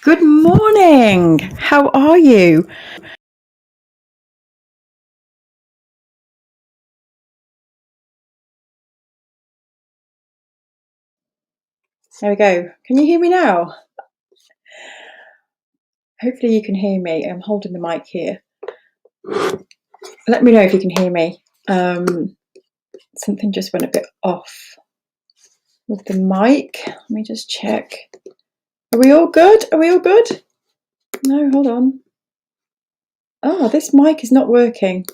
Good morning. How are you? There we go. Can you hear me now? Hopefully you can hear me. I'm holding the mic here. Let me know if you can hear me. Something just went a bit off with the mic. Let me just check. Are we all good? Are we all good? No, hold on. Oh, this mic is not working.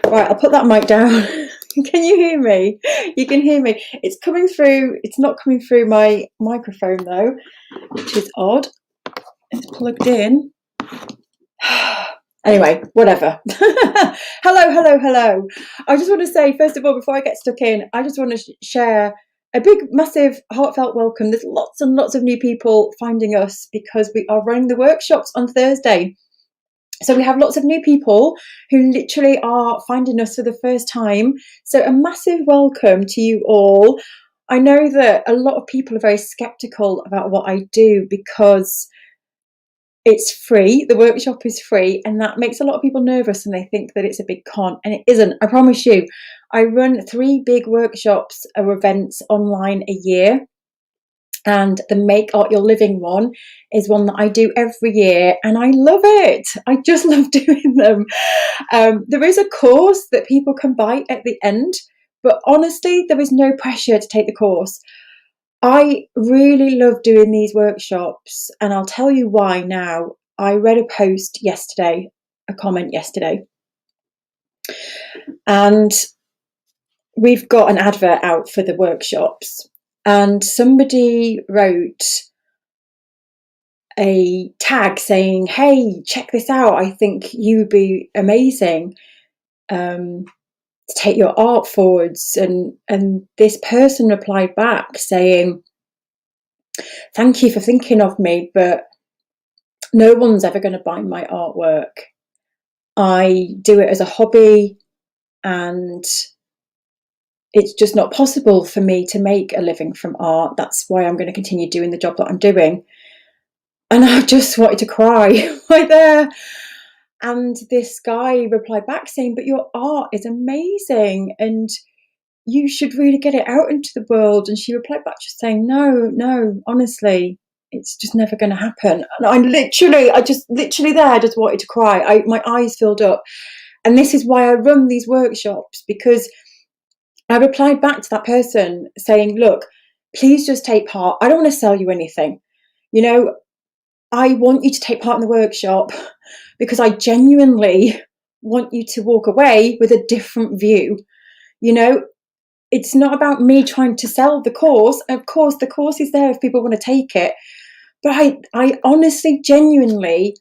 Right, I'll put that mic down. Can you hear me? You can hear me. It's coming through. It's not coming through my microphone though, which is odd. It's plugged in. Anyway, whatever. Hello. I just want to say, first of all, before I get stuck in, I just want to share a big, massive, heartfelt welcome. There's lots and lots of new people finding us because we are running the workshops on Thursday. So we have lots of new people who literally are finding us for the first time. So a massive welcome to you all. I know that a lot of people are very skeptical about what I do because it's free. The workshop is free, and that makes a lot of people nervous and they think that it's a big con, and it isn't. I promise you. I run 3 big workshops or events online a year, and the Make Art Your Living one is one that I do every year, and I love it. I just love doing them. There is a course that people can buy at the end, but honestly, there is no pressure to take the course. I really love doing these workshops, and I'll tell you why now. I read a post yesterday, a comment yesterday, and we've got an advert out for the workshops, and somebody wrote a tag saying, "Hey, check this out. I think you would be amazing to take your art forwards." And this person replied back saying, "Thank you for thinking of me, but no one's ever going to buy my artwork. I do it as a hobby, and it's just not possible for me to make a living from art. That's why I'm going to continue doing the job that I'm doing." And I just wanted to cry right there. And this guy replied back saying, "But your art is amazing and you should really get it out into the world." And she replied back just saying, No, honestly, it's just never going to happen. And I just literally there, I just wanted to cry. My eyes filled up. And this is why I run these workshops, because I replied back to that person saying, "Look, please just take part. I don't want to sell you anything. You know, I want you to take part in the workshop because I genuinely want you to walk away with a different view. You know, it's not about me trying to sell the course. Of course, the course is there if people want to take it. But I honestly, genuinely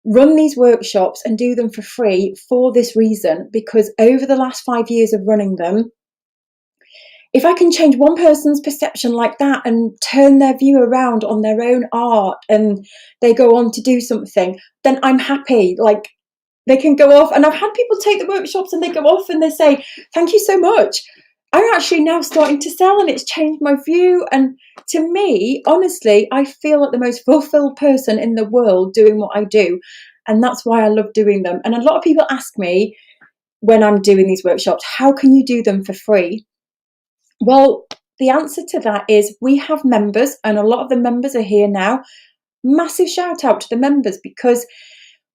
run these workshops and do them for free for this reason, because over the last 5 years of running them, if I can change one person's perception like that and turn their view around on their own art and they go on to do something, then I'm happy. Like, they can go off. And I've had people take the workshops and they go off and they say, "Thank you so much. I'm actually now starting to sell and it's changed my view." And to me, honestly, I feel like the most fulfilled person in the world doing what I do. And that's why I love doing them. And a lot of people ask me when I'm doing these workshops, "How can you do them for free?" Well, the answer to that is we have members, and a lot of the members are here now. Massive shout out to the members, because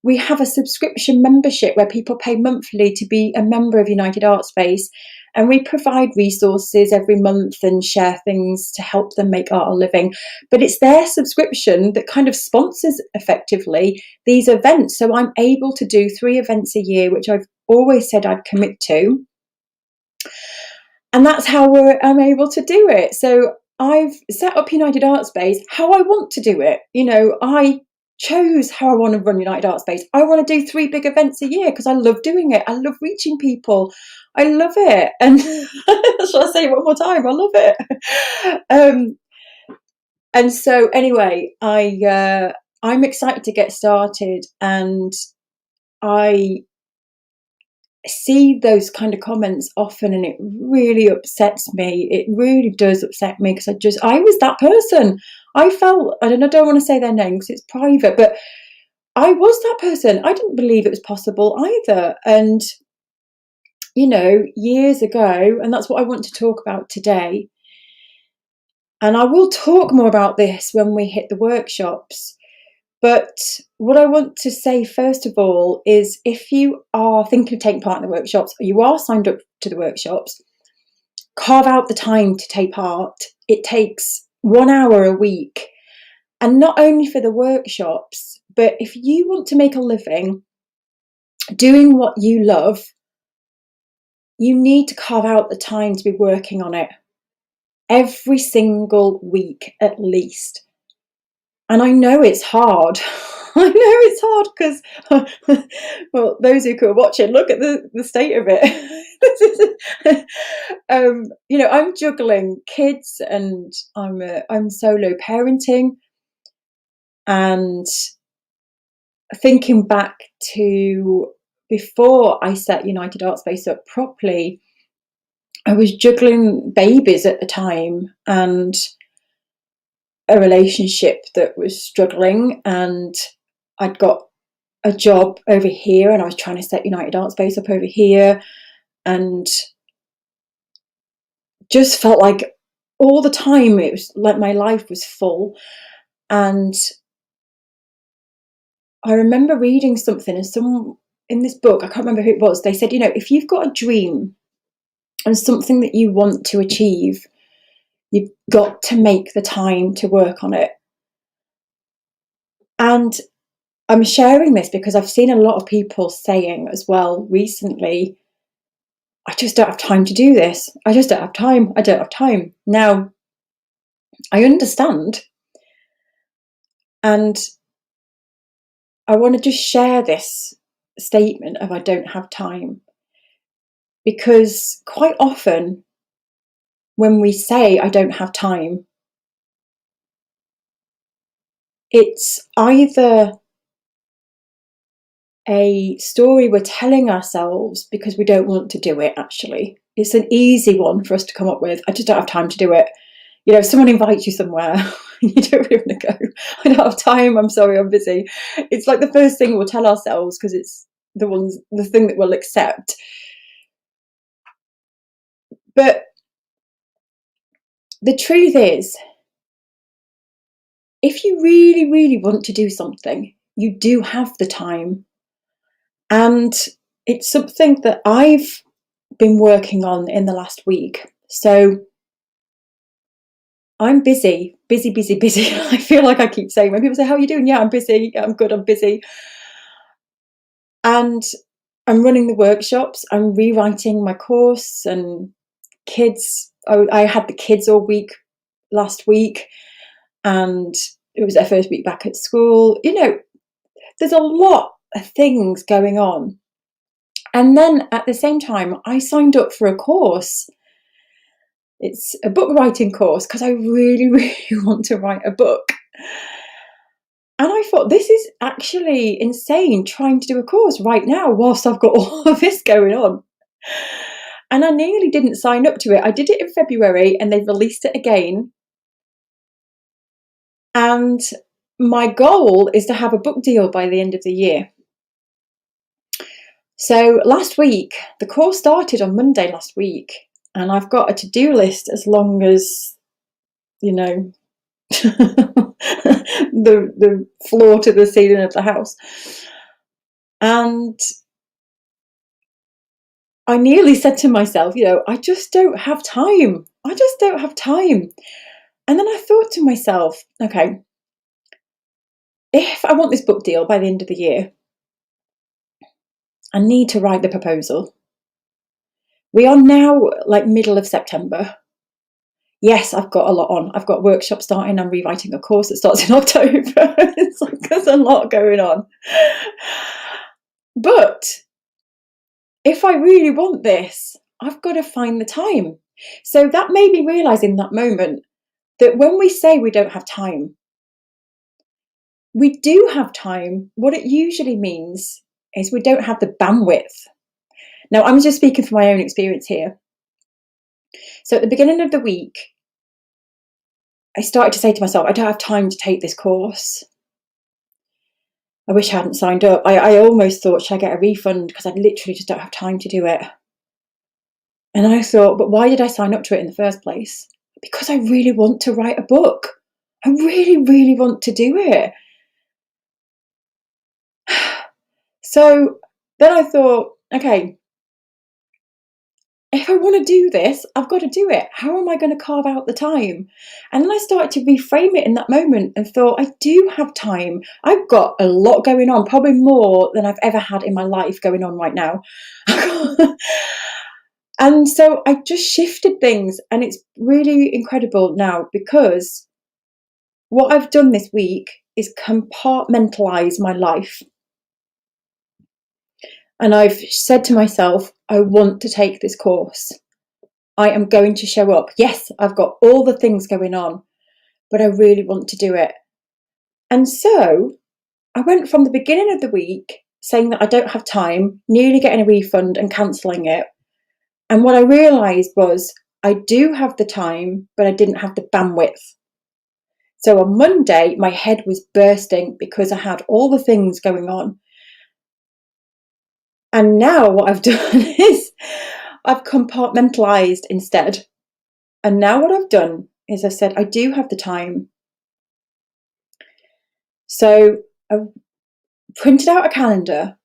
we have a subscription membership where people pay monthly to be a member of United Art Space, and we provide resources every month and share things to help them make art a living. But it's their subscription that kind of sponsors effectively these events. So I'm able to do 3 events a year, which I've always said I'd commit to. And that's how I'm able to do it. So I've set up United Art Space how I want to do it. You know, I chose how I want to run United Art Space. I want to do 3 big events a year because I love doing it. I love reaching people. I love it. And shall I say it one more time? I love it. And so anyway, I'm excited to get started, and I see those kind of comments often, and it really upsets me. It really does upset me, because I was that person. I felt, I don't want to say their name because it's private, but I was that person. I didn't believe it was possible either. And, years ago, and that's what I want to talk about today. And I will talk more about this when we hit the workshops. But what I want to say, first of all, is if you are thinking of taking part in the workshops, or you are signed up to the workshops, carve out the time to take part. It takes 1 hour a week. And not only for the workshops, but if you want to make a living doing what you love, you need to carve out the time to be working on it every single week at least. And I know it's hard. I know it's hard because, well, those who are watching, look at the state of it. I'm juggling kids, and I'm solo parenting, and thinking back to before I set United Art Space up properly, I was juggling babies at the time and a relationship that was struggling, and I'd got a job over here, and I was trying to set United Art Space up over here, and just felt like all the time it was like my life was full. And I remember reading something, and in this book, I can't remember who it was, they said, if you've got a dream and something that you want to achieve, you've got to make the time to work on it. And I'm sharing this because I've seen a lot of people saying as well recently, I just don't have time to do this. I just don't have time. I don't have time. Now, I understand. And I want to just share this statement of I don't have time, because quite often when we say I don't have time, it's either a story we're telling ourselves because we don't want to do it, actually. It's an easy one for us to come up with. I just don't have time to do it. If someone invites you somewhere, you don't really want to go. I don't have time. I'm sorry, I'm busy. It's like the first thing we'll tell ourselves because it's the thing that we'll accept. But the truth is, if you really, really want to do something, you do have the time. And it's something that I've been working on in the last week. So I'm busy. I feel like I keep saying, when people say, how are you doing? Yeah, I'm busy. Yeah, I'm good. I'm busy. And I'm running the workshops. I'm rewriting my course, and kids. I had the kids all week last week, and it was their first week back at school. There's a lot of things going on. And then at the same time, I signed up for a course. It's a book writing course because I really, really want to write a book. And I thought, this is actually insane, trying to do a course right now whilst I've got all of this going on. And I nearly didn't sign up to it. I did it in February and they've released it again. And my goal is to have a book deal by the end of the year. So last week, the course started on Monday last week, and I've got a to-do list as long as, the floor to the ceiling of the house. And I nearly said to myself, I just don't have time. I just don't have time. And then I thought to myself, okay, if I want this book deal by the end of the year, I need to write the proposal. We are now like middle of September. Yes, I've got a lot on. I've got workshops starting. I'm rewriting a course that starts in October. It's like there's a lot going on. But if I really want this, I've got to find the time. So that made me realise in that moment that when we say we don't have time, we do have time. What it usually means is we don't have the bandwidth. Now, I'm just speaking from my own experience here. So at the beginning of the week, I started to say to myself, I don't have time to take this course. I wish I hadn't signed up. I almost thought, should I get a refund? Because I literally just don't have time to do it. And I thought, but why did I sign up to it in the first place? Because I really want to write a book. I really, really want to do it. So then I thought, okay, if I want to do this, I've got to do it. How am I going to carve out the time? And then I started to reframe it in that moment and thought, I do have time. I've got a lot going on, probably more than I've ever had in my life going on right now. And so I just shifted things, and it's really incredible now, because what I've done this week is compartmentalize my life. And I've said to myself, I want to take this course. I am going to show up. Yes, I've got all the things going on, but I really want to do it. And so I went from the beginning of the week saying that I don't have time, nearly getting a refund and cancelling it. And what I realised was I do have the time, but I didn't have the bandwidth. So on Monday, my head was bursting because I had all the things going on. And now what I've done is I've compartmentalized instead. And now what I've done is I've said, I do have the time. So I've printed out a calendar,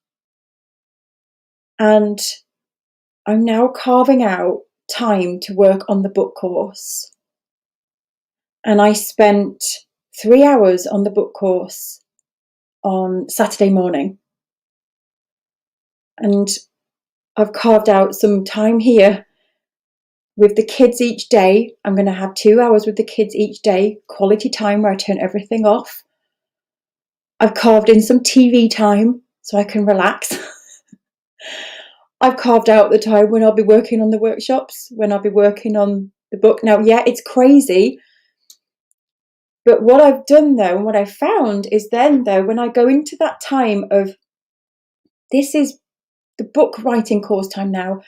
and I'm now carving out time to work on the book course. And I spent 3 hours on the book course on Saturday morning. And I've carved out some time here with the kids each day. I'm going to have 2 hours with the kids each day, quality time where I turn everything off. I've carved in some TV time so I can relax. I've carved out the time when I'll be working on the workshops, when I'll be working on the book. Now, yeah, it's crazy. But what I've done though, and what I found is then though, when I go into that time of, this is the book writing course time now,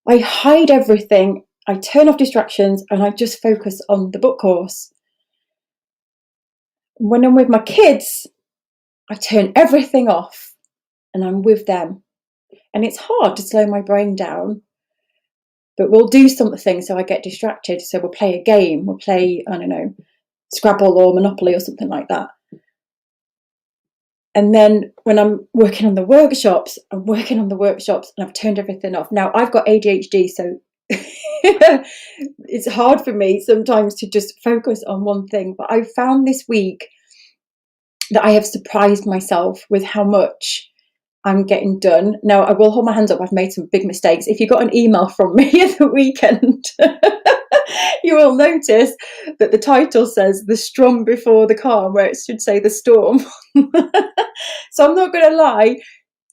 I hide everything, I turn off distractions, and I just focus on the book course. When I'm with my kids, I turn everything off and I'm with them. And it's hard to slow my brain down, but we'll do something so I get distracted. So we'll play a game, we'll play, I don't know, Scrabble or Monopoly or something like that. And then when I'm working on the workshops, I'm working on the workshops and I've turned everything off. Now, I've got ADHD, so it's hard for me sometimes to just focus on one thing. But I found this week that I have surprised myself with how much I'm getting done. Now, I will hold my hands up. I've made some big mistakes. If you got an email from me at the weekend, you will notice that the title says The Storm Before the Calm, where it should say The Storm. So I'm not going to lie,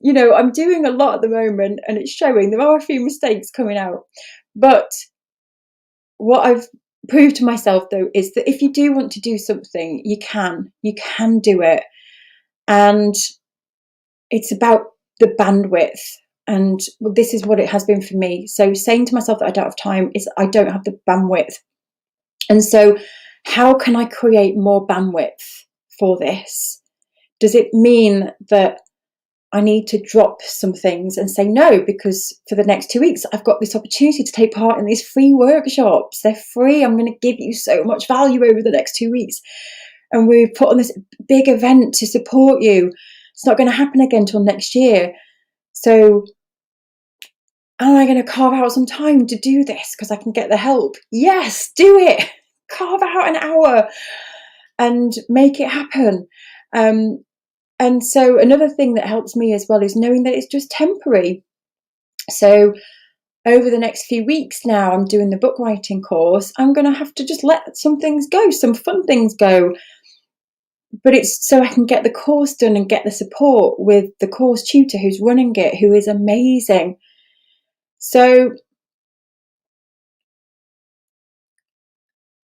I'm doing a lot at the moment and it's showing. There are a few mistakes coming out. But what I've proved to myself, though, is that if you do want to do something, you can do it. And it's about the bandwidth. And this is what it has been for me. So saying to myself that I don't have time is I don't have the bandwidth. And so how can I create more bandwidth for this? Does it mean that I need to drop some things and say no, because for the next 2 weeks, I've got this opportunity to take part in these free workshops. They're free. I'm going to give you so much value over the next 2 weeks. And we've put on this big event to support you. It's not going to happen again until next year. So am I going to carve out some time to do this because I can get the help? Yes, do it. Carve out an hour and make it happen. And so another thing that helps me as well is knowing that it's just temporary. So over the next few weeks now, I'm doing the book writing course. I'm going to have to just let some things go, some fun things go. But it's so I can get the course done and get the support with the course tutor who's running it, who is amazing. So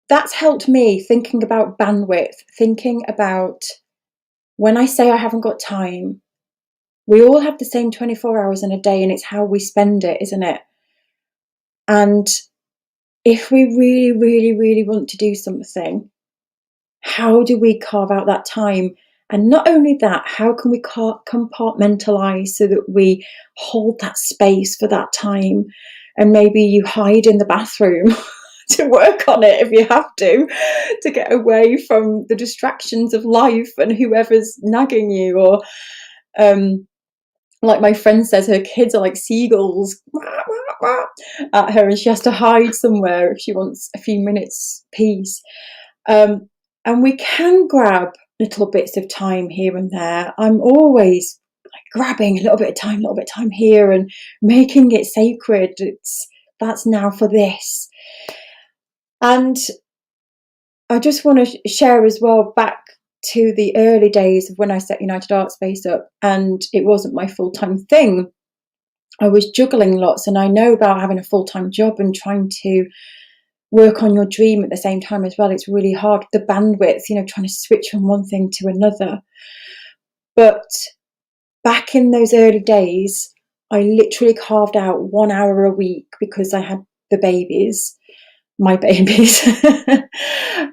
that's helped me thinking about bandwidth, thinking about when I say I haven't got time, We all have the same 24 hours in a day, and it's how we spend it, isn't it? And if we really, really, really want to do something, how do we carve out that time? And not only that, how can we compartmentalize so that we hold that space for that time? And maybe you hide in the bathroom to work on it if you have to get away from the distractions of life and whoever's nagging you. Or like my friend says, her kids are like seagulls at her, and she has to hide somewhere if she wants a few minutes peace. And we can grab little bits of time here and there. I'm always like grabbing a little bit of time here, and making it sacred. That's now for this. And I just want to share as well, back to the early days of when I set United Art Space up, and it wasn't my full-time thing. I was juggling lots, and I know about having a full-time job and trying to work on your dream at the same time as well. It's really hard, the bandwidth, trying to switch from one thing to another. But back in those early days, I literally carved out 1 hour a week because I had the babies, my babies.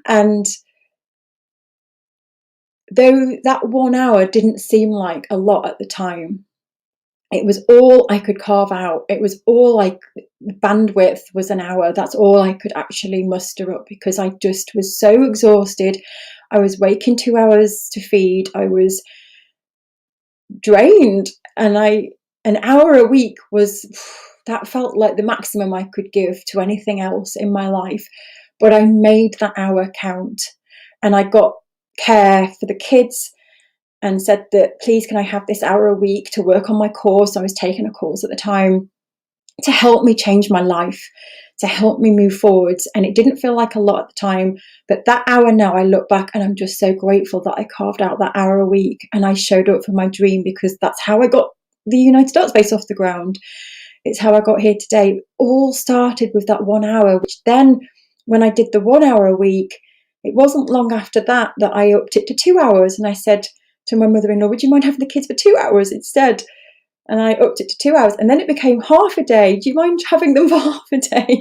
And though that 1 hour didn't seem like a lot at the time, it was all I could carve out. It was all bandwidth was an hour. That's all I could actually muster up, because I just was so exhausted. I was waking 2 hours to feed. I was drained, and an hour a week that felt like the maximum I could give to anything else in my life. But I made that hour count, and I got care for the kids and said that, please, can I have this hour a week to work on my course? I was taking a course at the time to help me change my life, to help me move forwards. And it didn't feel like a lot at the time, but that hour now, I look back and I'm just so grateful that I carved out that hour a week and I showed up for my dream, because that's how I got the United Art Space off the ground. It's how I got here today. It all started with that 1 hour, which then, when I did the 1 hour a week, it wasn't long after that I upped it to 2 hours. And I said to my mother-in-law, would you mind having the kids for 2 hours instead? And I upped it to 2 hours, and then it became half a day. Do you mind having them for half a day?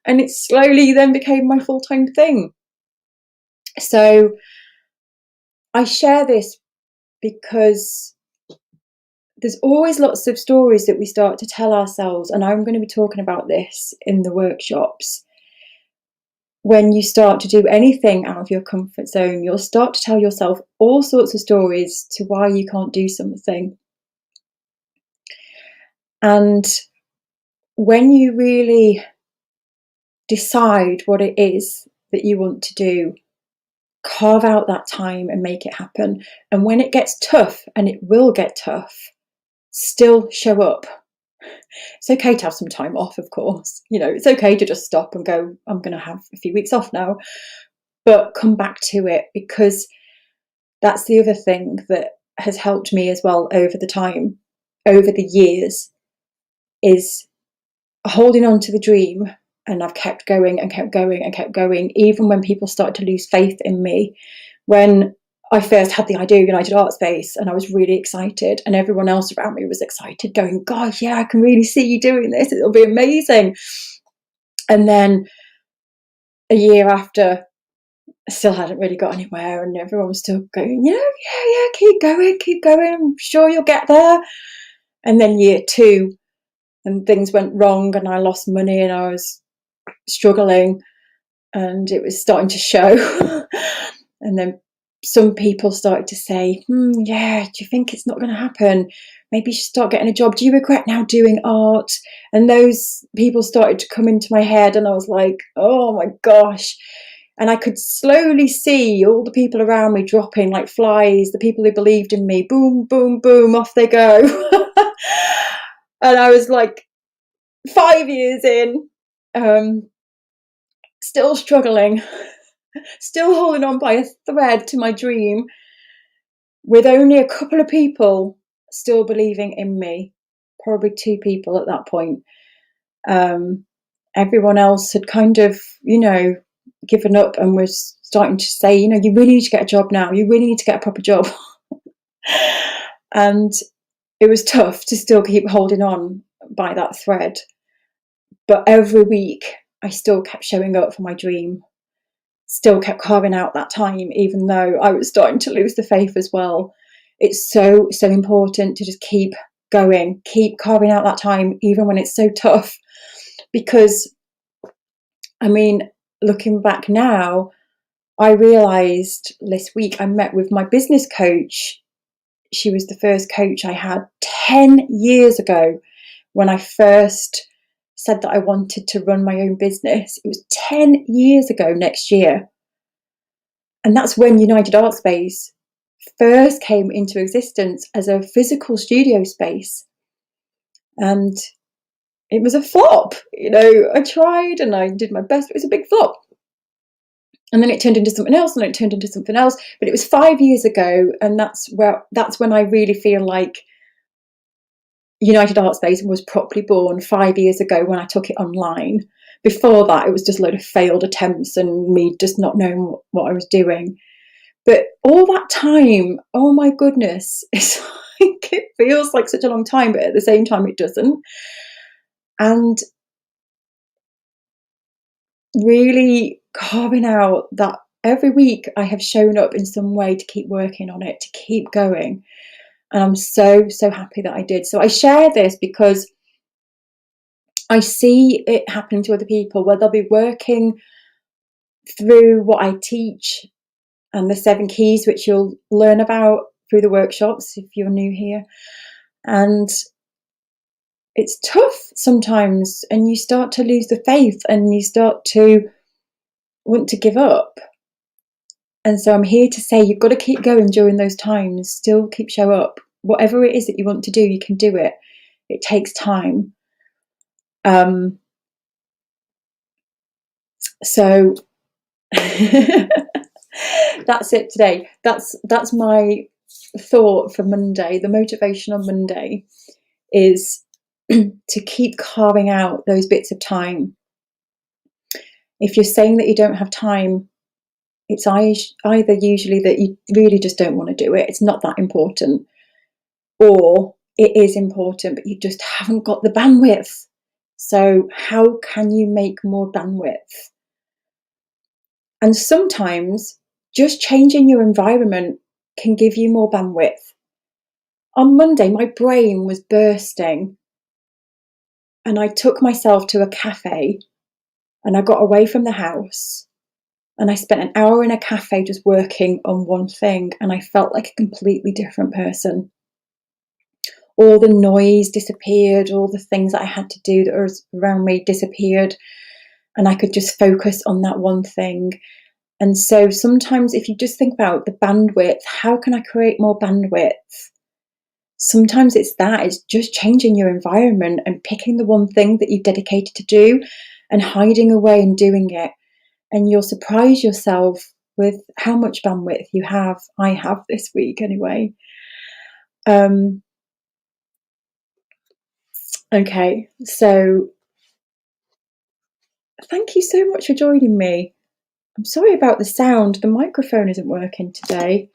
And it slowly then became my full-time thing. So I share this because there's always lots of stories that we start to tell ourselves, and I'm going to be talking about this in the workshops. When you start to do anything out of your comfort zone, you'll start to tell yourself all sorts of stories to why you can't do something. And when you really decide what it is that you want to do, carve out that time and make it happen. And when it gets tough, and it will get tough, still show up. It's okay to have some time off, of course. It's okay to just stop and go, I'm going to have a few weeks off now. But come back to it, because that's the other thing that has helped me as well over the years, is holding on to the dream. And I've kept going and kept going and kept going, even when people started to lose faith in me. When I first had the idea of United Art Space, and I was really excited, and everyone else around me was excited, going, gosh, yeah, I can really see you doing this. It'll be amazing. And then a year after, I still hadn't really got anywhere, and everyone was still going, yeah, keep going. I'm sure you'll get there. And then year 2, and things went wrong, and I lost money, and I was struggling, and it was starting to show. And then some people started to say, yeah, do you think it's not going to happen? Maybe you should start getting a job. Do you regret now doing art? And those people started to come into my head, and I was like, oh my gosh. And I could slowly see all the people around me dropping like flies, the people who believed in me, boom, boom, boom, off they go. And I was like 5 years in, still struggling, still holding on by a thread to my dream, with only a couple of people still believing in me, probably 2 people at that point. Everyone else had kind of, given up, and was starting to say, you really need to get a job now. You really need to get a proper job. And it was tough to still keep holding on by that thread. But every week I still kept showing up for my dream, still kept carving out that time, even though I was starting to lose the faith as well. It's so important to just keep going, keep carving out that time, even when it's so tough. Because, I mean, looking back now, I realised this week I met with my business coach. She was the first coach I had 10 years ago when I first said that I wanted to run my own business. It was 10 years ago next year. And that's when United Art Space first came into existence as a physical studio space. And it was a flop. I tried and I did my best. It was a big flop. And then it turned into something else, and it turned into something else. But it was 5 years ago, and that's when I really feel like United Art Space was properly born 5 years ago when I took it online. Before that, it was just a load of failed attempts and me just not knowing what I was doing. But all that time, oh my goodness, it's like, it feels like such a long time, but at the same time it doesn't. And really carving out that every week I have shown up in some way to keep working on it, to keep going. And I'm so happy that I did. So I share this because I see it happening to other people where they'll be working through what I teach and the 7 keys, which you'll learn about through the workshops if you're new here. And it's tough sometimes, and you start to lose the faith and you start to want to give up. And so I'm here to say you've got to keep going during those times, still keep show up. Whatever it is that you want to do, you can do it. It takes time. So that's it today. That's my thought for Monday. The motivation on Monday is to keep carving out those bits of time. If you're saying that you don't have time, it's either usually that you really just don't want to do it, it's not that important, or it is important but you just haven't got the bandwidth. So how can you make more bandwidth? And sometimes just changing your environment can give you more bandwidth. On Monday, my brain was bursting, and I took myself to a cafe and I got away from the house and I spent an hour in a cafe just working on one thing, and I felt like a completely different person. All the noise disappeared, all the things that I had to do that were around me disappeared, and I could just focus on that one thing. And so sometimes if you just think about the bandwidth, how can I create more bandwidth? Sometimes it's just changing your environment and picking the one thing that you've dedicated to do and hiding away and doing it. And you'll surprise yourself with how much bandwidth you have. I have this week anyway. Okay, so thank you so much for joining me. I'm sorry about the sound. The microphone isn't working today.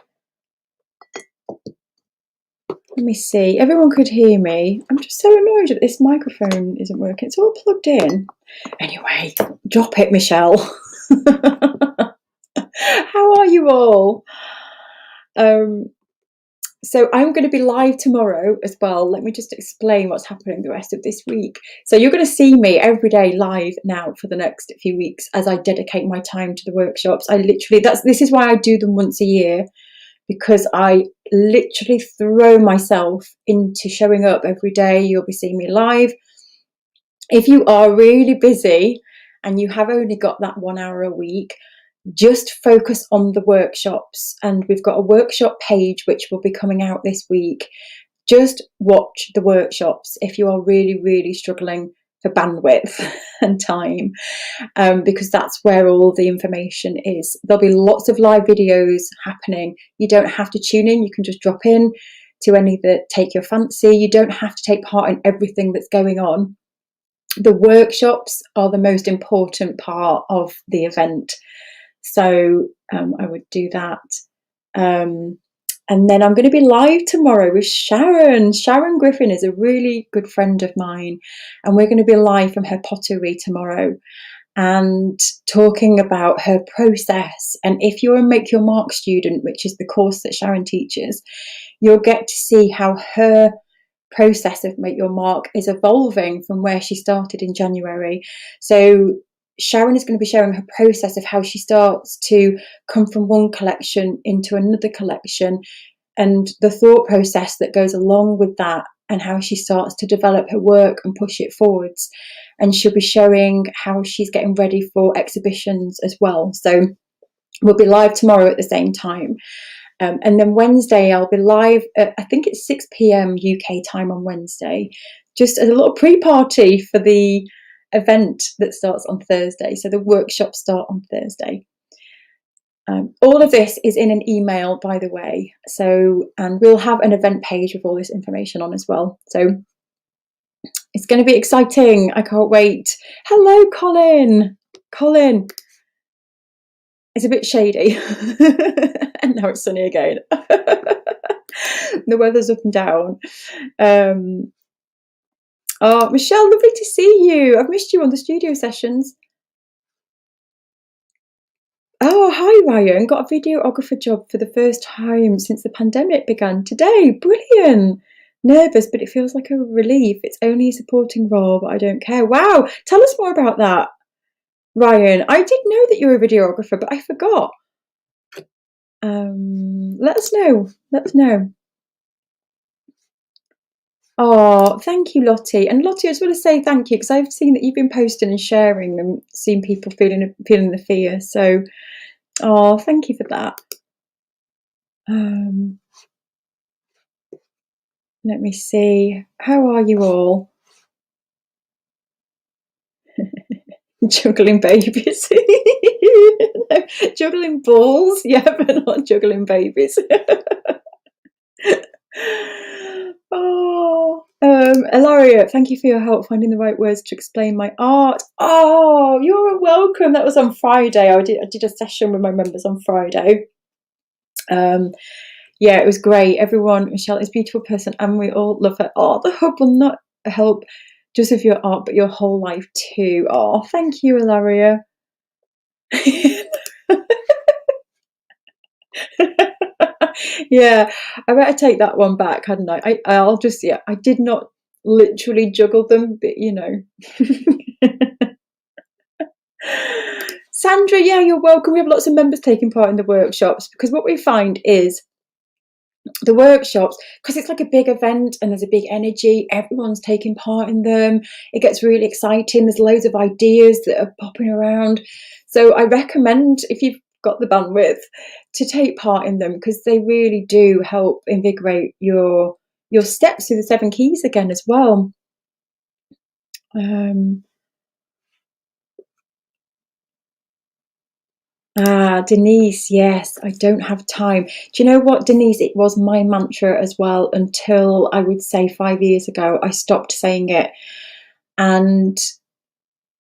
Let me see. Everyone could hear me. I'm just so annoyed that this microphone isn't working. It's all plugged in. Anyway, drop it, Michelle. How are you all? So I'm going to be live tomorrow as well. Let me just explain what's happening the rest of this week. So you're going to see me every day live now for the next few weeks as I dedicate my time to the workshops. This is why I do them once a year, because I literally throw myself into showing up every day. You'll be seeing me live. If you are really busy and you have only got that 1 hour a week, just focus on the workshops. And we've got a workshop page which will be coming out this week. Just watch the workshops if you are really, really struggling for bandwidth and time, because that's where all the information is. There'll be lots of live videos happening. You don't have to tune in. You can just drop in to any that take your fancy. You don't have to take part in everything that's going on. The workshops are the most important part of the event. So I would do that. And then I'm going to be live tomorrow with Sharon. Sharon Griffin is a really good friend of mine, and we're going to be live from her pottery tomorrow and talking about her process. And if you're a Make Your Mark student, which is the course that Sharon teaches, you'll get to see how her process of Make Your Mark is evolving from where she started in January. So Sharon is going to be sharing her process of how she starts to come from one collection into another collection and the thought process that goes along with that, and how she starts to develop her work and push it forwards. And she'll be showing how she's getting ready for exhibitions as well. So we'll be live tomorrow at the same time. And then Wednesday, I'll be live at, I think it's 6 p.m. UK time on Wednesday, just as a little pre-party for the event that starts on Thursday. So the workshops start on Thursday. All of this is in an email, by the way. So, and we'll have an event page with all this information on as well. So it's going to be exciting. I can't wait. Hello, Colin. Colin. It's a bit shady. And now it's sunny again. The weather's up and down. Oh, Michelle, lovely to see you. I've missed you on the studio sessions. Oh, hi, Ryan. Got a videographer job for the first time since the pandemic began today. Brilliant. Nervous, but it feels like a relief. It's only a supporting role, but I don't care. Wow. Tell us more about that, Ryan. I did know that you were a videographer, but I forgot. Let us know. Let us know. Oh, thank you, Lottie. And Lottie, I just want to say thank you, because I've seen that you've been posting and sharing and seen people feeling the fear. So, oh, thank you for that. Let me see. How are you all? Juggling babies. No, juggling balls. Yeah, but not juggling babies. Oh, Ilaria, thank you for your help finding the right words to explain my art. Oh, you're welcome. That was on Friday. I did a session with my members on Friday. Yeah, it was great. Everyone, Michelle is a beautiful person, and we all love her. Oh, the hub will not help just with your art, but your whole life too. Oh, thank you, Ilaria. Yeah, I better take that one back, hadn't I? I'll just, yeah, I did not literally juggle them, but you know. Sandra, yeah, you're welcome. We have lots of members taking part in the workshops, because what we find is the workshops, because it's like a big event and there's a big energy, everyone's taking part in them. It gets really exciting. There's loads of ideas that are popping around. So I recommend, if you've got the bandwidth, to take part in them, because they really do help invigorate your steps through the 7 keys again as well. Denise, yes, I don't have time. Do you know what, Denise? It was my mantra as well until, I would say, 5 years ago. I stopped saying it, and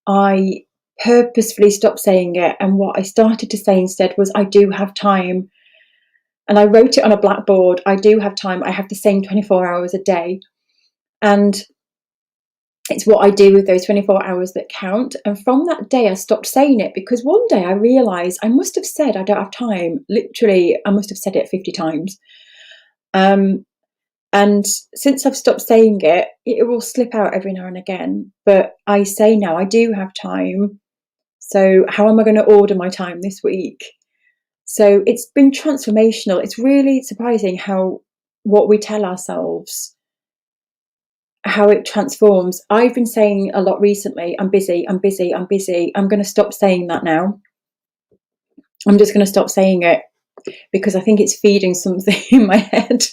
I purposefully stopped saying it. And what I started to say instead was, I do have time. And I wrote it on a blackboard. I do have time. I have the same 24 hours a day. And it's what I do with those 24 hours that count. And from that day, I stopped saying it, because one day I realised I must have said I don't have time. Literally, I must have said it 50 times. And since I've stopped saying it, it will slip out every now and again. But I say now, I do have time. So how am I going to order my time this week? So it's been transformational. It's really surprising how what we tell ourselves, how it transforms. I've been saying a lot recently, I'm busy, I'm busy, I'm busy. I'm going to stop saying that now. I'm just going to stop saying it, because I think it's feeding something in my head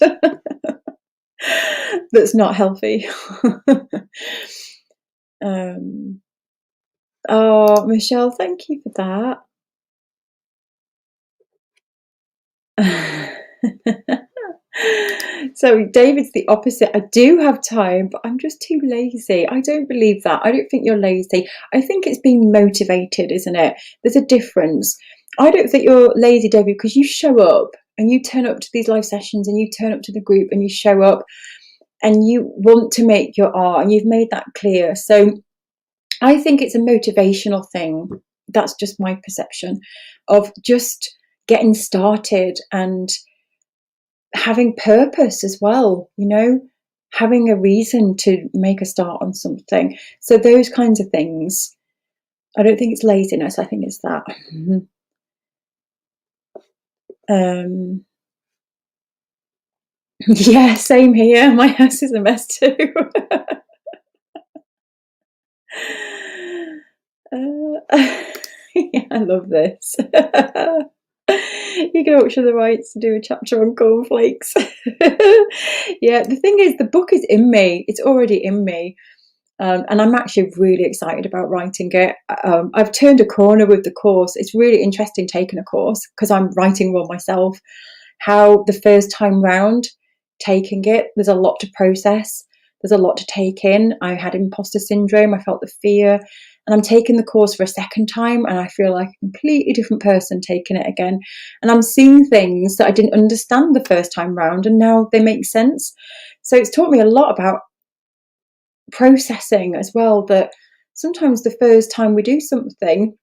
that's not healthy. Oh, Michelle, thank you for that. So David's the opposite. I do have time, but I'm just too lazy. I don't believe that. I don't think you're lazy. I think it's being motivated, isn't it? There's a difference. I don't think you're lazy, David, because you show up and you turn up to these live sessions and you turn up to the group and you show up and you want to make your art and you've made that clear. So I think it's a motivational thing. That's just my perception of just getting started and having purpose as well, having a reason to make a start on something. So those kinds of things. I don't think it's laziness. I think it's that. Yeah, same here. My house is a mess too. Yeah, I love this. You can auction the rights to do a chapter on cornflakes. Yeah, the thing is, the book is in me. It's already in me. And I'm actually really excited about writing it. I've turned a corner with the course. It's really interesting taking a course because I'm writing one myself. How the first time round taking it, there's a lot to process. There's a lot to take in. I had imposter syndrome. I felt the fear. And I'm taking the course for a second time and I feel like a completely different person taking it again. And I'm seeing things that I didn't understand the first time round and now they make sense. So it's taught me a lot about processing as well, that sometimes the first time we do something,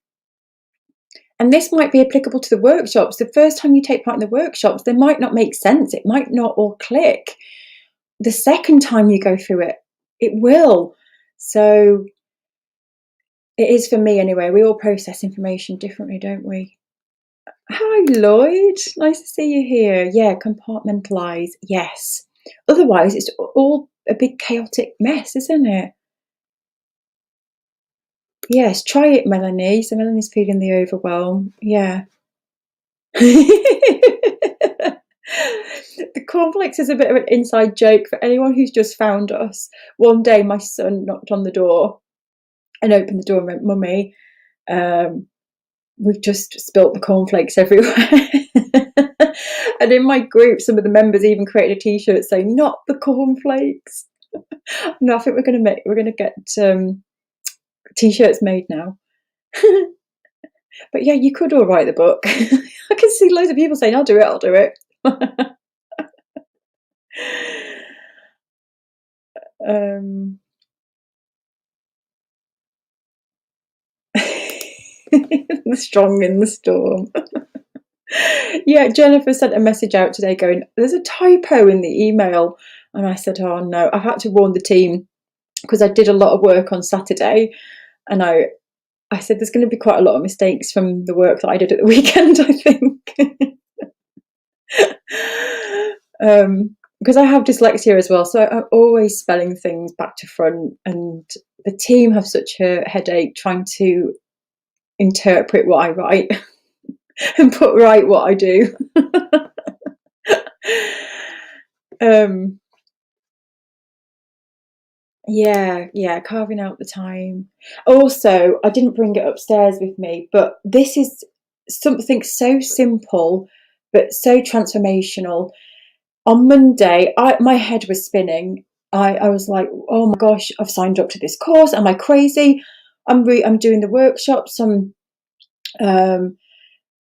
and this might be applicable to the workshops, the first time you take part in the workshops, they might not make sense. It might not all click. The second time you go through it, it will. So it is for me anyway. We all process information differently, don't we? Hi, Lloyd. Nice to see you here. Yeah, compartmentalise. Yes. Otherwise, it's all a big chaotic mess, isn't it? Yes, try it, Melanie. So Melanie's feeling the overwhelm. Yeah. The cornflakes is a bit of an inside joke for anyone who's just found us. One day my son knocked on the door and opened the door and went, "Mummy, we've just spilt the cornflakes everywhere." And in my group, some of the members even created a t-shirt saying, "Not the cornflakes." No, I think we're gonna get t-shirts made now. But yeah, you could all write the book. I can see loads of people saying, I'll do it. The strong in the storm. Yeah, Jennifer sent a message out today going, there's a typo in the email. And I said, oh no, I've had to warn the team because I did a lot of work on Saturday. And I said, there's going to be quite a lot of mistakes from the work that I did at the weekend, I think. Because I have dyslexia as well, so I'm always spelling things back to front, and the team have such a headache trying to interpret what I write and put right what I do. Yeah, carving out the time. Also, I didn't bring it upstairs with me, but this is something so simple but so transformational. On Monday, my head was spinning. I was like, oh my gosh, I've signed up to this course. Am I crazy? I'm doing the workshops. I'm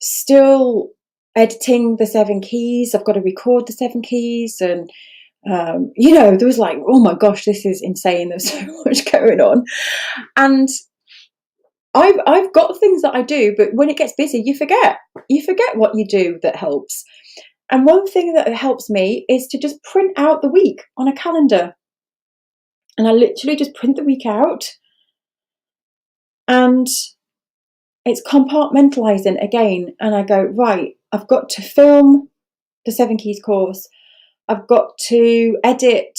still editing the 7 keys. I've got to record the 7 keys. And, there was like, oh my gosh, this is insane. There's so much going on. And I've got things that I do, but when it gets busy, you forget what you do that helps. And one thing that helps me is to just print out the week on a calendar. And I literally just print the week out. And it's compartmentalizing again. And I go, right, I've got to film the 7 Keys course. I've got to edit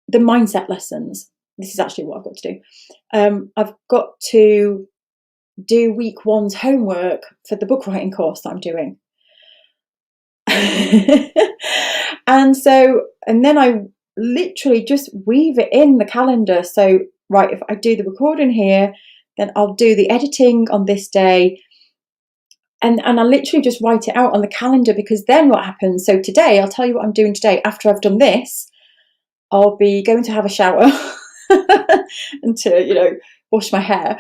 the mindset lessons. This is actually what I've got to do. I've got to do week 1's homework for the book writing course that I'm doing. And then I literally just weave it in the calendar. So, right, if I do the recording here, then I'll do the editing on this day. And I literally just write it out on the calendar, because then what happens? So today, I'll tell you what I'm doing today. After I've done this, I'll be going to have a shower and to, wash my hair.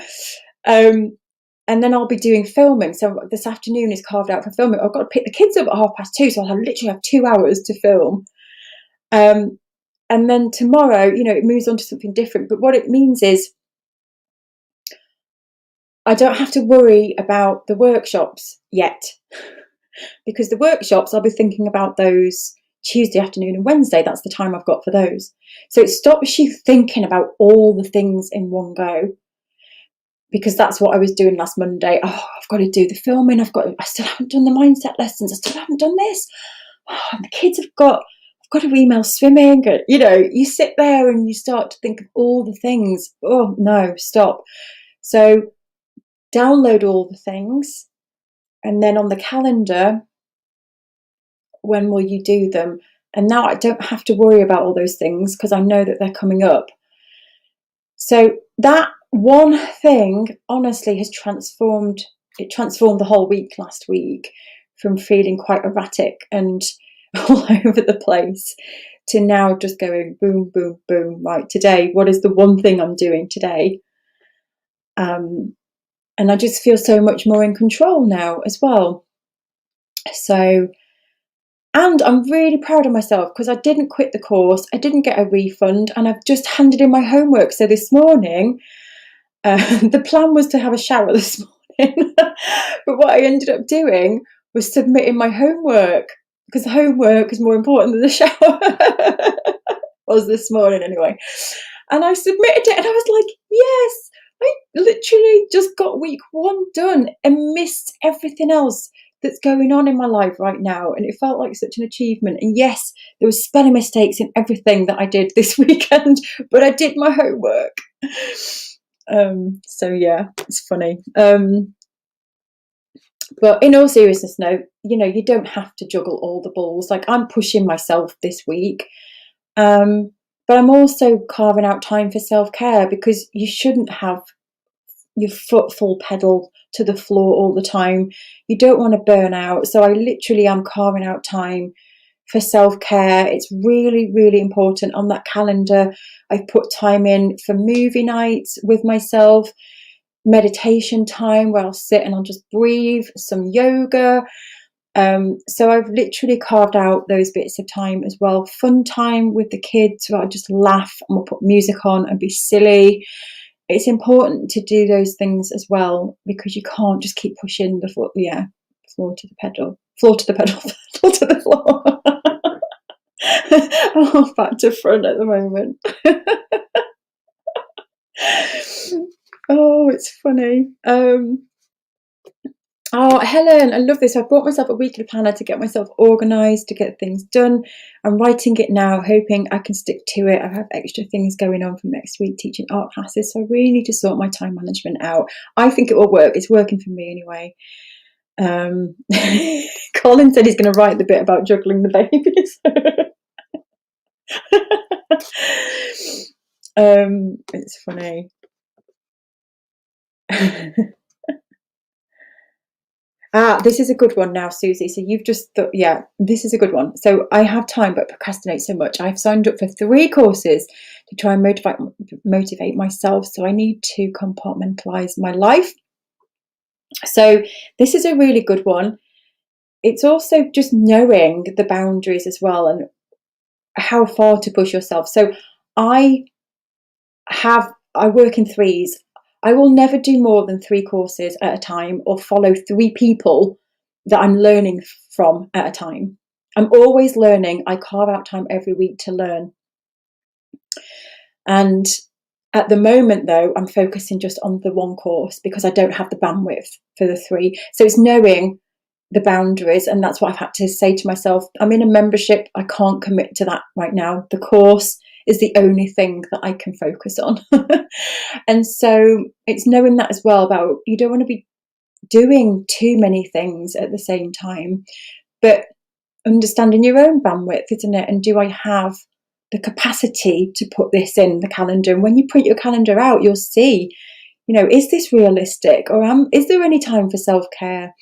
And and then I'll be doing filming. So this afternoon is carved out for filming. I've got to pick the kids up at 2:30, so I'll literally have 2 hours to film. And then tomorrow, it moves on to something different. But what it means is I don't have to worry about the workshops yet, because the workshops, I'll be thinking about those Tuesday afternoon and Wednesday. That's the time I've got for those. So it stops you thinking about all the things in one go, because that's what I was doing last Monday. Oh, I've got to do the filming. I still haven't done the mindset lessons. I still haven't done this. Oh, and the kids I've got to email swimming. You sit there and you start to think of all the things. Oh no, stop. So download all the things, and then on the calendar, when will you do them? And now I don't have to worry about all those things because I know that they're coming up. So that one thing honestly has transformed the whole week last week, from feeling quite erratic and all over the place to now just going boom, boom, boom. Right, today, what is the one thing I'm doing today? And I just feel so much more in control now as well. So, and I'm really proud of myself because I didn't quit the course, I didn't get a refund, and I've just handed in my homework. So this morning, the plan was to have a shower this morning, but what I ended up doing was submitting my homework, because the homework is more important than the shower. Was this morning anyway. And I submitted it and I was like, yes, I literally just got week 1 done and missed everything else that's going on in my life right now. And it felt like such an achievement. And yes, there was spelling mistakes in everything that I did this weekend, but I did my homework. So yeah, it's funny. But in all seriousness, no, you don't have to juggle all the balls. Like, I'm pushing myself this week. But I'm also carving out time for self-care, because you shouldn't have your foot full pedal to the floor all the time. You don't want to burn out. So I literally am carving out time for self-care. It's really, really important. On that calendar, I've put time in for movie nights with myself, meditation time where I'll sit and I'll just breathe, some yoga. So I've literally carved out those bits of time as well. Fun time with the kids where I just laugh and we'll put music on and be silly. It's important to do those things as well, because you can't just keep pushing the foot, floor to the pedal, pedal to the floor. Oh, back to front at the moment. Oh, it's funny. Oh, Helen, I love this. I've bought myself a weekly planner to get myself organised, to get things done. I'm writing it now, hoping I can stick to it. I have extra things going on for next week, teaching art classes, so I really need to sort my time management out. I think it will work. It's working for me anyway. Colin said he's going to write the bit about juggling the babies. It's funny. This is a good one now, Susie. So you've just thought, yeah, this is a good one. So I have time but procrastinate so much. I've signed up for 3 courses to try and motivate myself. So I need to compartmentalize my life. So this is a really good one. It's also just knowing the boundaries as well, and how far to push yourself. So I work in 3s. I will never do more than 3 courses at a time, or follow 3 people that I'm learning from at a time. I'm always learning. I carve out time every week to learn. And at the moment, though, I'm focusing just on the 1 course because I don't have the bandwidth for the 3. So it's knowing the boundaries, and that's what I've had to say to myself. I'm in a membership. I can't commit to that right now. The course is the only thing that I can focus on. And so it's knowing that as well, about you don't want to be doing too many things at the same time, but understanding your own bandwidth, isn't it? And do I have the capacity to put this in the calendar? And when you print your calendar out, you'll see, is this realistic, or is there any time for self-care?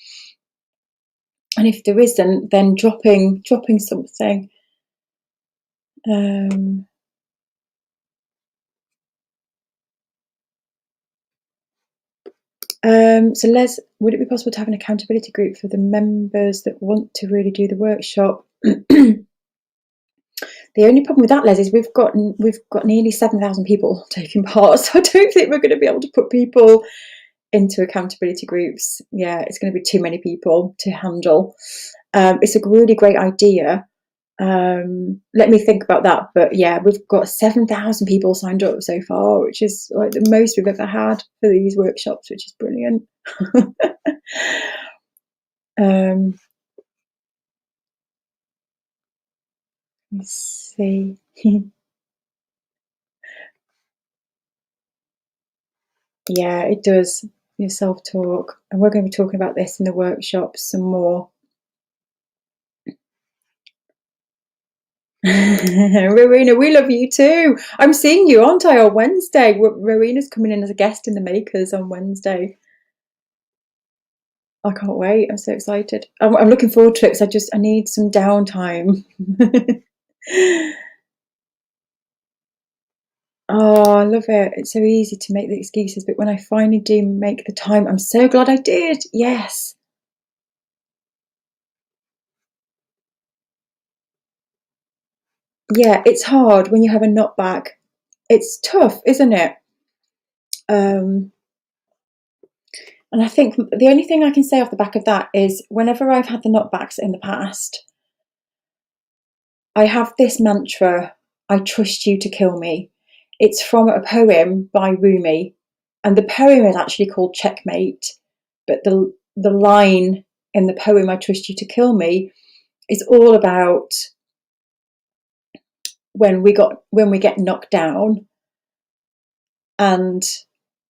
And if there isn't, then dropping something. So Les, would it be possible to have an accountability group for the members that want to really do the workshop? The only problem with that, Les, is we've got nearly 7,000 people taking part, so I don't think we're going to be able to put people into accountability groups. Yeah, it's going to be too many people to handle. It's a really great idea. Let me think about that. But yeah, we've got 7,000 people signed up so far, which is like the most we've ever had for these workshops, which is brilliant. Let's see. Yeah, it does. Your self-talk. And we're going to be talking about this in the workshops some more. Rowena, we love you too. I'm seeing you, aren't I, on Wednesday? Rowena's coming in as a guest in the Makers on Wednesday. I can't wait. I'm so excited. I'm looking forward to it because I need some downtime. Oh, I love it. It's so easy to make the excuses, but when I finally do make the time, I'm so glad I did. Yes. Yeah, it's hard when you have a knockback. It's tough, isn't it? And I think the only thing I can say off the back of that is whenever I've had the knockbacks in the past, I have this mantra, I trust you to kill me. It's from a poem by Rumi, and the poem is actually called Checkmate, but the line in the poem, I trust you to kill me, is all about when we get knocked down and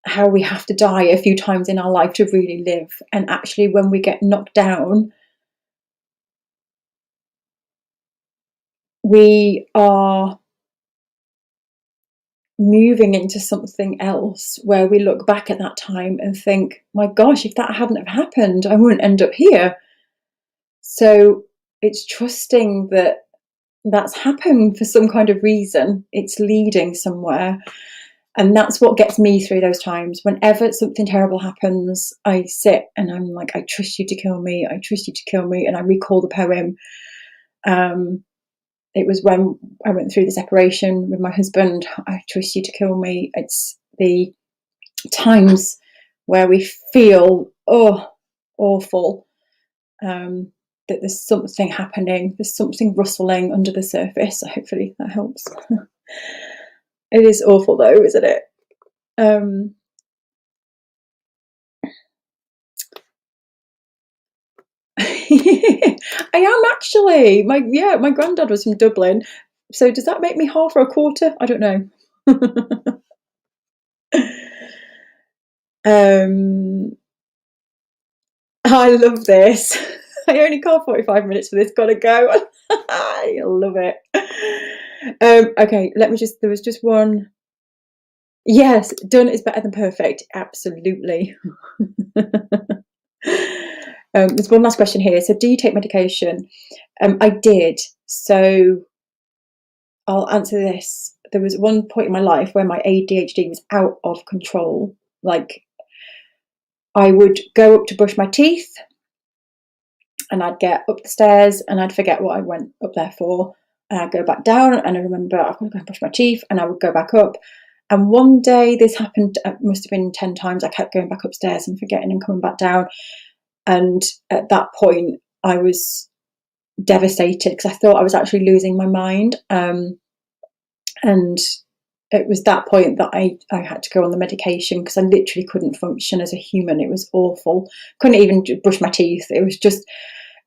how we have to die a few times in our life to really live. And actually, when we get knocked down, we are moving into something else where we look back at that time and think, my gosh, if that hadn't have happened, I wouldn't end up here. So it's trusting that that's happened for some kind of reason. It's leading somewhere. And that's what gets me through those times. Whenever something terrible happens, I sit and I'm like, I trust you to kill me. I trust you to kill me. And I recall the poem. It was when I went through the separation with my husband. I trust you to kill me. It's the times where we feel, awful, that there's something happening. There's something rustling under the surface. So hopefully that helps. It is awful though, isn't it? I am actually. My granddad was from Dublin. So does that make me half or a quarter? I don't know. I love this. I only got 45 minutes for this. Gotta go. I love it. Okay, there was just one. Yes, done is better than perfect. Absolutely. There's one last question here. So, do you take medication? I did. So, I'll answer this. There was one point in my life where my ADHD was out of control. Like, I would go up to brush my teeth and I'd get up the stairs and I'd forget what I went up there for. And I'd go back down and I remember I've got to go and brush my teeth, and I would go back up. And one day this happened, it must have been 10 times. I kept going back upstairs and forgetting and coming back down. And at that point, I was devastated because I thought I was actually losing my mind. And it was that point that I had to go on the medication because I literally couldn't function as a human. It was awful. Couldn't even brush my teeth. It was just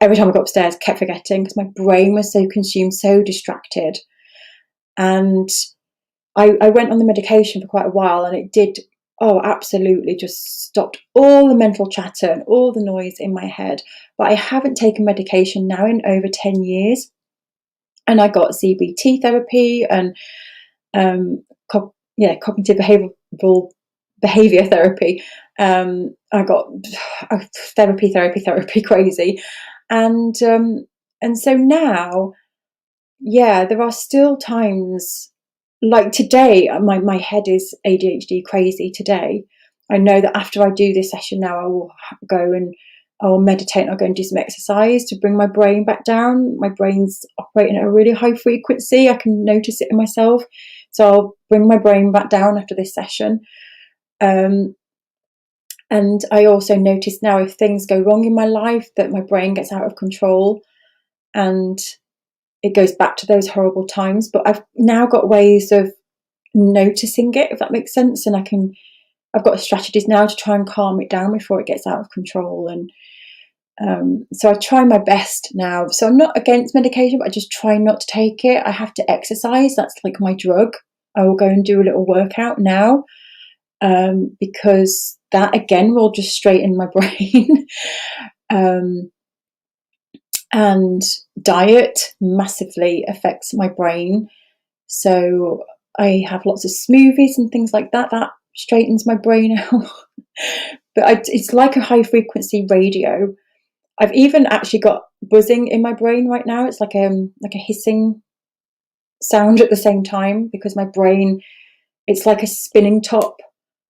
every time I got upstairs, kept forgetting because my brain was so consumed, so distracted. And I went on the medication for quite a while, and it did, absolutely just stopped all the mental chatter and all the noise in my head. But I haven't taken medication now in over 10 years. And I got CBT therapy and cognitive behavioral behavior therapy. I got therapy crazy. And so now, yeah, there are still times like today, my head is ADHD crazy today. I know that after I do this session now, I will go and I'll meditate and I'll go and do some exercise to bring my brain back down. My brain's operating at a really high frequency. I can notice it in myself. So I'll bring my brain back down after this session. And I also notice now if things go wrong in my life that my brain gets out of control and it goes back to those horrible times. But I've now got ways of noticing it, if that makes sense. And I've got strategies now to try and calm it down before it gets out of control. And so I try my best now. So I'm not against medication, but I just try not to take it. I have to exercise. That's like my drug. I will go and do a little workout now because that again will just straighten my brain. And diet massively affects my brain. So I have lots of smoothies and things like that. That straightens my brain out. But it's like a high frequency radio. I've even actually got buzzing in my brain right now. It's like a hissing sound at the same time because my brain, it's like a spinning top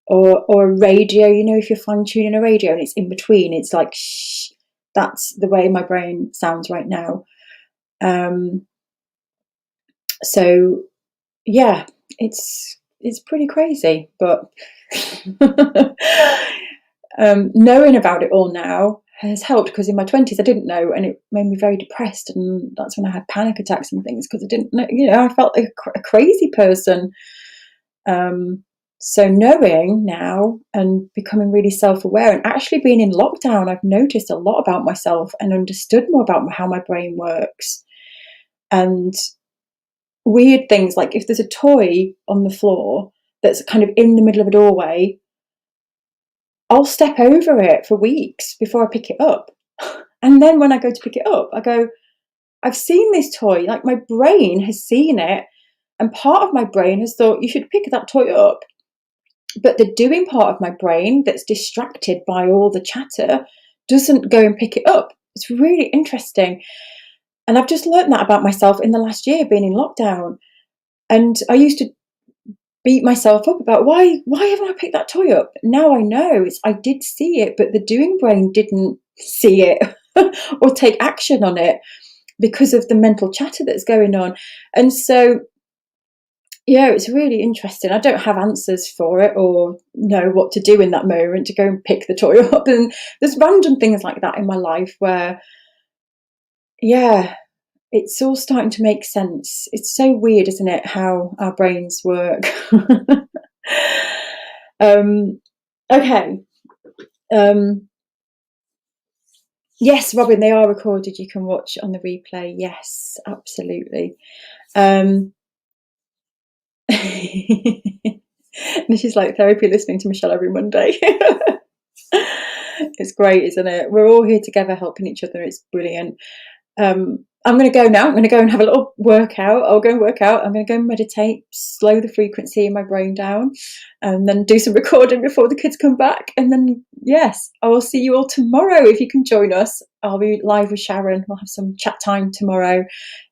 or a radio. You know, if you're fine tuning a radio and it's in between, it's like shh. That's the way my brain sounds right now. So yeah, it's pretty crazy, but knowing about it all now has helped, because in my 20s I didn't know, and it made me very depressed, and that's when I had panic attacks and things because I didn't know, you know, I felt like a crazy person. So knowing now and becoming really self-aware and actually being in lockdown, I've noticed a lot about myself and understood more about how my brain works. And weird things like if there's a toy on the floor that's kind of in the middle of a doorway, I'll step over it for weeks before I pick it up. And then when I go to pick it up, I go, I've seen this toy, like my brain has seen it, and part of my brain has thought you should pick that toy up. But the doing part of my brain that's distracted by all the chatter doesn't go and pick it up. It's really interesting. And I've just learned that about myself in the last year being in lockdown. And I used to beat myself up about why haven't I picked that toy up? Now I know I did see it, but the doing brain didn't see it or take action on it because of the mental chatter that's going on. And so yeah, it's really interesting. I don't have answers for it or know what to do in that moment to go and pick the toy up. And there's random things like that in my life where, yeah, it's all starting to make sense. It's so weird, isn't it, how our brains work? Okay. Yes, Robin, they are recorded. You can watch on the replay. Yes, absolutely. This is like therapy, listening to Michelle every Monday. It's great, isn't it? We're all here together helping each other. It's brilliant. I'm going to go now. I'm going to go and have a little workout. I'll go and work out. I'm going to go and meditate, slow the frequency in my brain down, and then do some recording before the kids come back. And then, yes, I will see you all tomorrow. If you can join us, I'll be live with Sharon. We'll have some chat time tomorrow.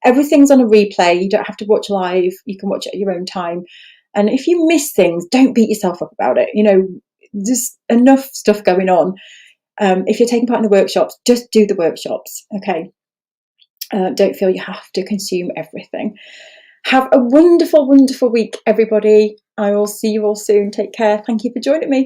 Everything's on a replay. You don't have to watch live. You can watch it at your own time. And if you miss things, don't beat yourself up about it. You know, there's enough stuff going on. If you're taking part in the workshops, just do the workshops. Okay. Don't feel you have to consume everything. Have a wonderful, wonderful week, everybody. I will see you all soon. Take care. Thank you for joining me.